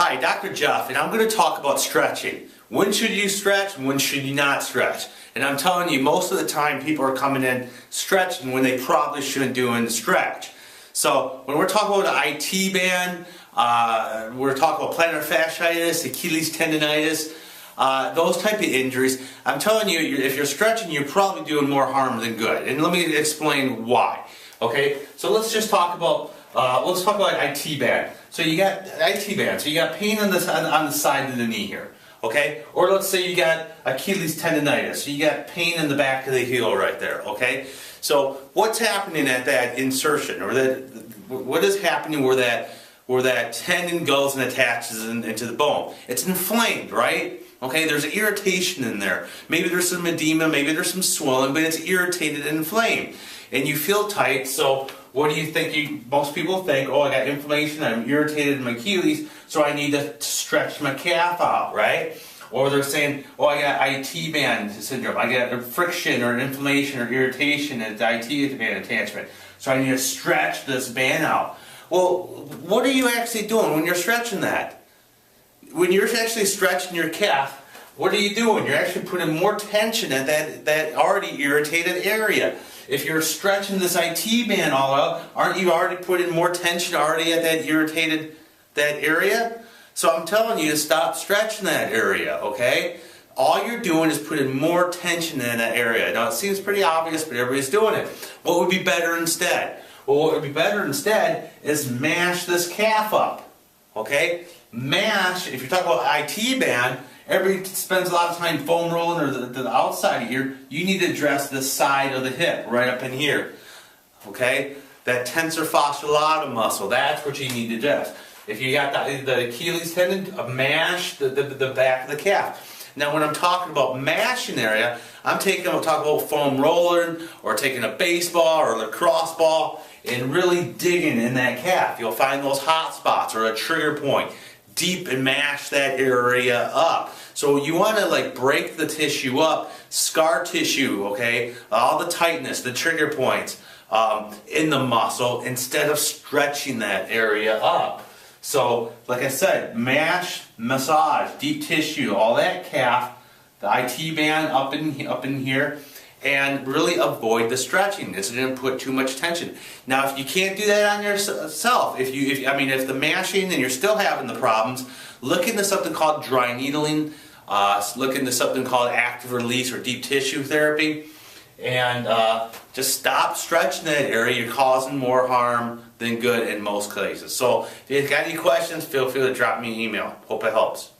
Hi, Dr. Jeff, and I'm going to talk about stretching. When should you stretch and when should you not stretch? And I'm telling you, most of the time people are coming in stretching when they probably shouldn't do the stretch. So when we're talking about an IT band, we're talking about plantar fasciitis, Achilles tendonitis, those type of injuries, I'm telling you, if you're stretching, you're probably doing more harm than good. And let me explain why. Okay, so let's just talk about IT band. So you got IT band. So you got pain on the side of the knee here. Okay, or let's say you got Achilles tendonitis. So you got pain in the back of the heel right there. Okay, so what's happening at that insertion, or what is happening where that tendon goes and attaches into the bone? It's inflamed, right? Okay, there's irritation in there. Maybe there's some edema, maybe there's some swelling, but it's irritated and inflamed. And you feel tight, so what do you think? Most people think, oh, I got inflammation, I'm irritated in my Achilles, so I need to stretch my calf out, right? Or they're saying, oh, I got IT band syndrome, I got a friction or an inflammation or irritation at the IT band attachment, so I need to stretch this band out. Well, what are you actually doing when you're stretching that? When you're actually stretching your calf, what are you doing? You're actually putting more tension at that already irritated area. If you're stretching this IT band all out, aren't you already putting more tension already at that irritated area? So I'm telling you to stop stretching that area, okay? All you're doing is putting more tension in that area. Now it seems pretty obvious, but everybody's doing it. What would be better instead? Well, what would be better instead is mash this calf up, okay? Mash, if you're talking about IT band, everybody spends a lot of time foam rolling or the outside of here. You need to address the side of the hip, right up in here. Okay? That tensor fasciolatum muscle, that's what you need to address. If you got the Achilles tendon, mash the back of the calf. Now when I'm talking about mashing area, I'm talking about foam rolling or taking a baseball or a lacrosse ball and really digging in that calf. You'll find those hot spots or a trigger point. Deep and mash that area up. So you want to break the tissue up, scar tissue, okay, all the tightness, the trigger points in the muscle instead of stretching that area up. So like I said, mash, massage, deep tissue, all that calf, the IT band up in here, and really avoid the stretching. This is going to put too much tension. Now, if you can't do that on yourself, if the mashing and you're still having the problems, look into something called dry needling. Look into something called active release or deep tissue therapy, and just stop stretching that area. You're causing more harm than good in most cases. So, if you've got any questions, feel free to drop me an email. Hope it helps.